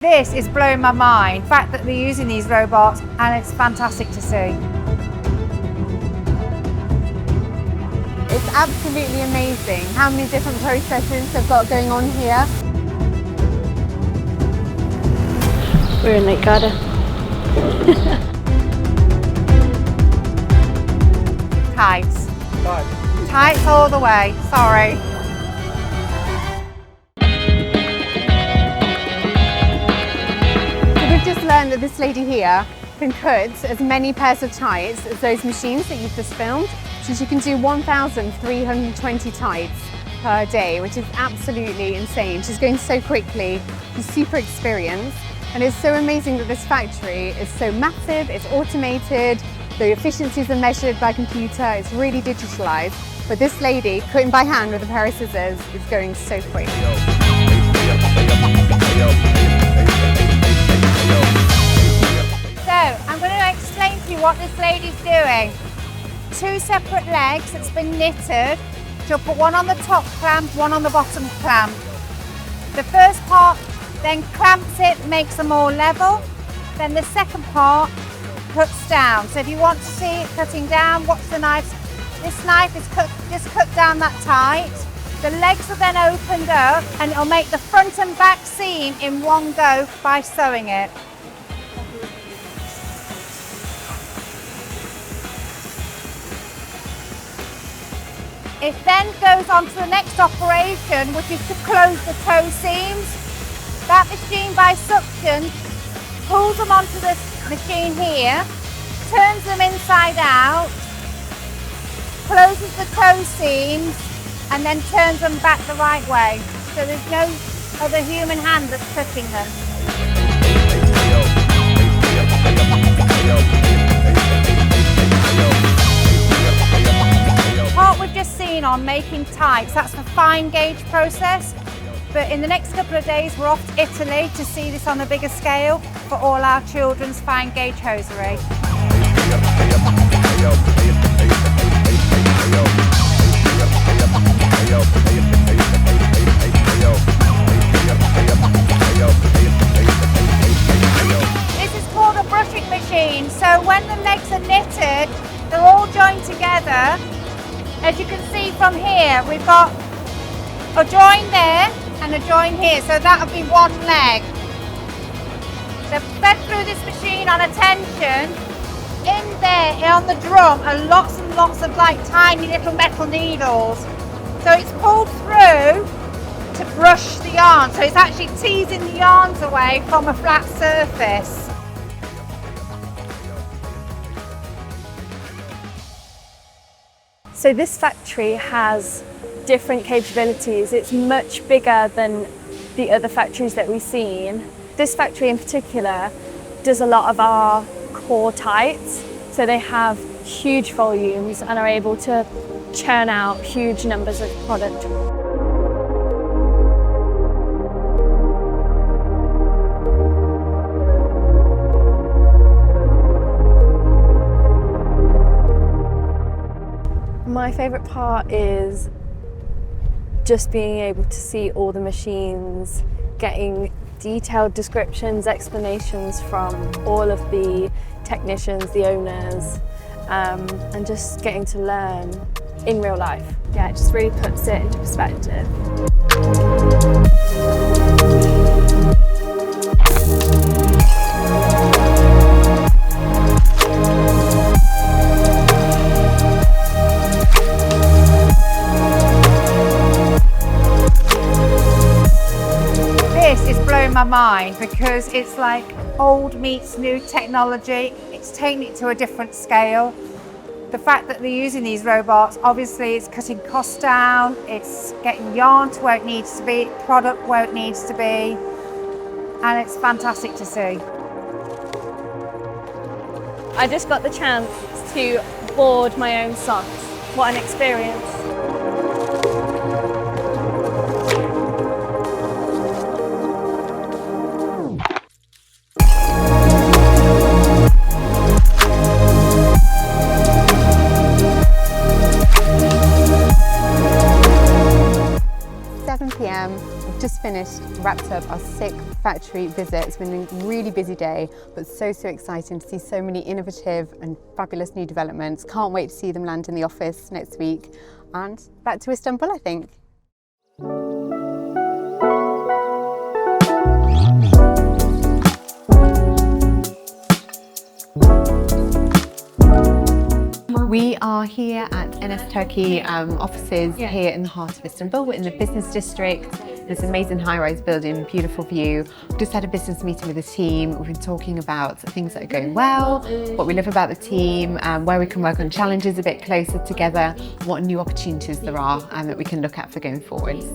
This is blowing my mind, the fact that they're using these robots, and it's fantastic to see. It's absolutely amazing how many different processes they've got going on here. We're in Garda. Tights. Tights all the way, sorry. We've just learned that this lady here can cut as many pairs of tights as those machines that you've just filmed. So she can do 1,320 tights per day, which is absolutely insane. She's going so quickly, she's super experienced, and it's so amazing that this factory is so massive, it's automated, the efficiencies are measured by computer, it's really digitalized. But this lady, cutting by hand with a pair of scissors, is going so quick. So, I'm going to explain to you what this lady's doing. 2 separate legs that's been knitted. She'll put one on the top clamp, one on the bottom clamp. The first part then clamps it, makes them all level. Then the second part cuts down. So if you want to see it cutting down, watch the knife. This knife is just cut down that tight. The legs are then opened up and it'll make the front and back seam in one go by sewing it. It then goes on to the next operation, which is to close the toe seams. That machine, by suction, pulls them onto this machine here, turns them inside out, closes the toe seams, and then turns them back the right way. So there's no other human hand that's cutting them. What we've just seen on making tights, that's the fine gauge process. But in the next couple of days, we're off to Italy to see this on a bigger scale for all our children's fine gauge hosiery. This is called a brushing machine. So when the legs are knitted, they're all joined together. As you can see from here, we've got a join there and a join here, so that'll be one leg. They're fed through this machine on a tension. In there, on the drum, are lots and lots of like tiny little metal needles. So it's pulled through to brush the yarn, so it's actually teasing the yarns away from a flat surface. So this factory has different capabilities. It's much bigger than the other factories that we've seen. This factory in particular does a lot of our core tights. So they have huge volumes and are able to churn out huge numbers of product. My favourite part is just being able to see all the machines, getting detailed descriptions, explanations from all of the technicians, the owners, and just getting to learn in real life. Yeah, it just really puts it into perspective. This is blowing my mind because it's like old meets new technology. It's taking it to a different scale. The fact that they're using these robots, obviously it's cutting costs down, it's getting yarn to where it needs to be, product where it needs to be, and it's fantastic to see. I just got the chance to board my own socks. What an experience. PM. We've just finished, wrapped up our 6th factory visit. It's been a really busy day, but so exciting to see so many innovative and fabulous new developments. Can't wait to see them land in the office next week and back to Istanbul, I think. We are here at NS Turkey offices here in the heart of Istanbul. We're in the business district. There's an amazing high-rise building, beautiful view. We've just had a business meeting with the team. We've been talking about things that are going well, what we love about the team, where we can work on challenges a bit closer together, what new opportunities there are that we can look at for going forwards.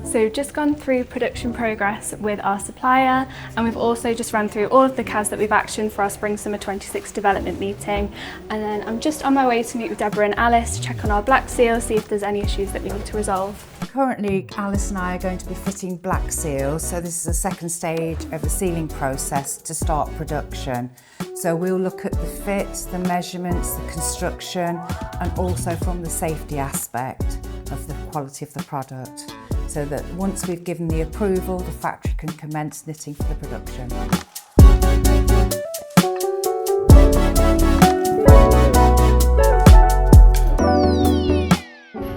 So we've just gone through production progress with our supplier, and we've also just run through all of the CAS that we've actioned for our Spring Summer 26 development meeting. And then I'm just on my way to meet with Deborah and Alice to check on our black seal, see if there's any issues that we need to resolve. Currently, Alice and I are going to be fitting black seals, so this is the second stage of the sealing process to start production. So we'll look at the fit, the measurements, the construction, and also from the safety aspect of the quality of the product, so that once we've given the approval, the factory can commence knitting for the production.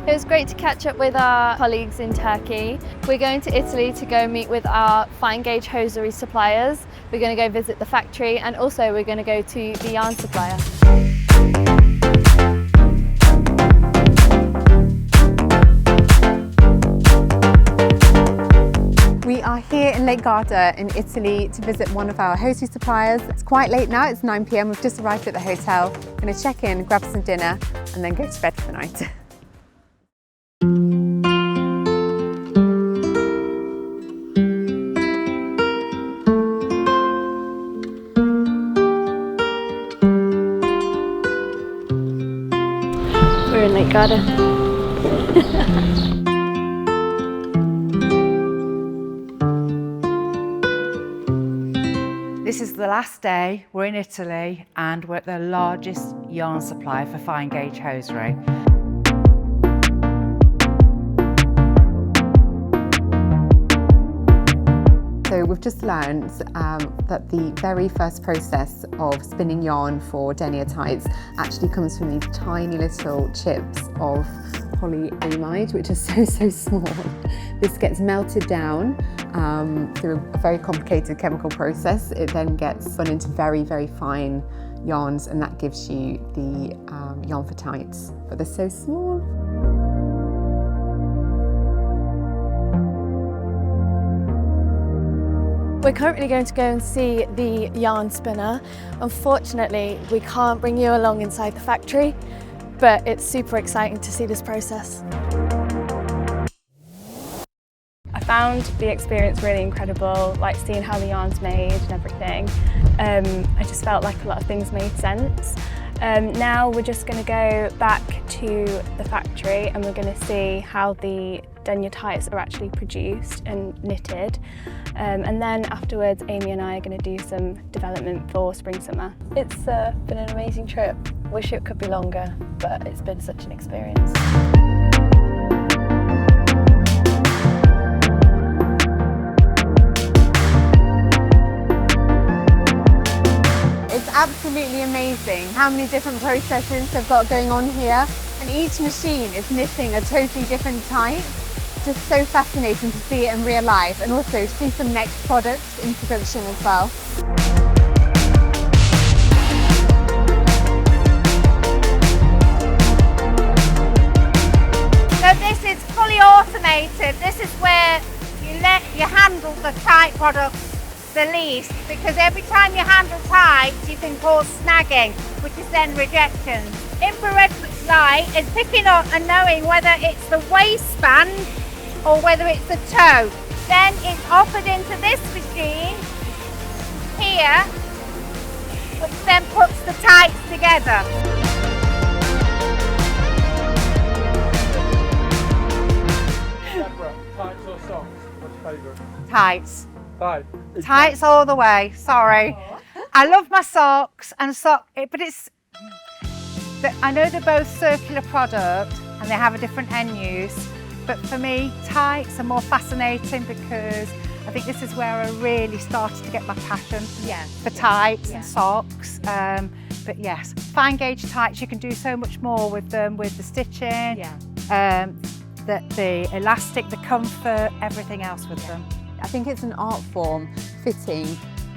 It was great to catch up with our colleagues in Turkey. We're going to Italy to go meet with our fine gauge hosiery suppliers. We're going to go visit the factory, and also we're going to go to the yarn supplier. We are here in Garda in Italy to visit one of our hosiery suppliers. It's quite late now, it's 9 p.m. We've just arrived at the hotel. We're going to check in, grab some dinner, and then go to bed for the night. We're in Garda. This is the last day. We're in Italy and we're at the largest yarn supplier for fine gauge hosiery. So we've just learned that the very first process of spinning yarn for denier tights actually comes from these tiny little chips of polyamide, which are so small. This gets melted down through a very complicated chemical process. It then gets spun into very fine yarns, and that gives you the yarn for tights, but they're so small. We're currently going to go and see the yarn spinner. Unfortunately, we can't bring you along inside the factory, but it's super exciting to see this process. I found the experience really incredible, like seeing how the yarn's made and everything. I just felt like a lot of things made sense. Now we're just going to go back to the factory and we're going to see how the denier tights are actually produced and knitted. And then afterwards, Amy and I are going to do some development for spring summer. It's been an amazing trip. Wish it could be longer, but it's been such an experience. It's absolutely amazing how many different processes they've got going on here, and each machine is knitting a totally different type. Just so fascinating to see it in real life, and also to see some NEXT products in production as well. So this is fully automated. This is where you handle the tight products the least, because every time you handle tight you can cause snagging, which is then rejection. Infrared light is picking up and knowing whether it's the waistband or whether it's the toe. Then it's offered into this machine here, which then puts the tights together. Deborah, tights or socks? What's your favourite? Tights. Tights. Tights all the way, sorry. I love my socks and but I know they're both circular product and they have a different end use, but for me, tights are more fascinating because I think this is where I really started to get my passion for tights and socks. But yes, fine gauge tights, you can do so much more with them, with the stitching, the elastic, the comfort, everything else with them. I think it's an art form, fitting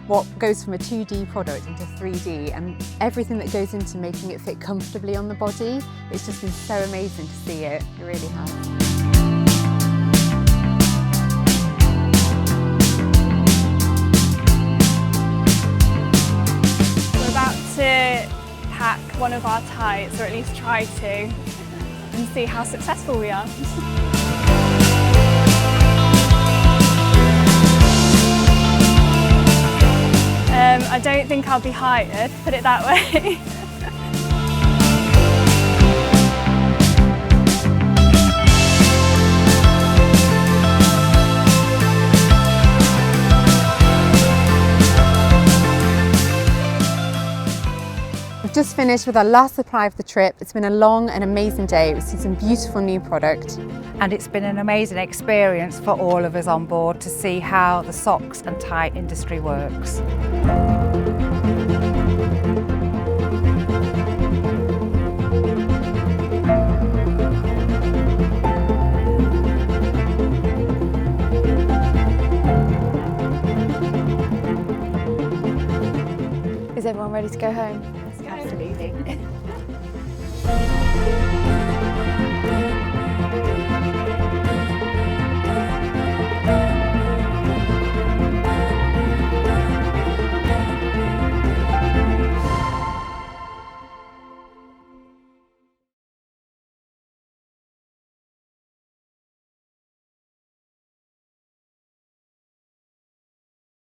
what goes from a 2D product into 3D, and everything that goes into making it fit comfortably on the body. It's just been so amazing to see it. It really has. We're about to pack one of our tights, or at least try to, and see how successful we are. I don't think I'll be hired, put it that way. We've just finished with our last supply of the trip. It's been a long and amazing day. We've seen some beautiful new product. And it's been an amazing experience for all of us on board to see how the socks and tie industry works. Is everyone ready to go home?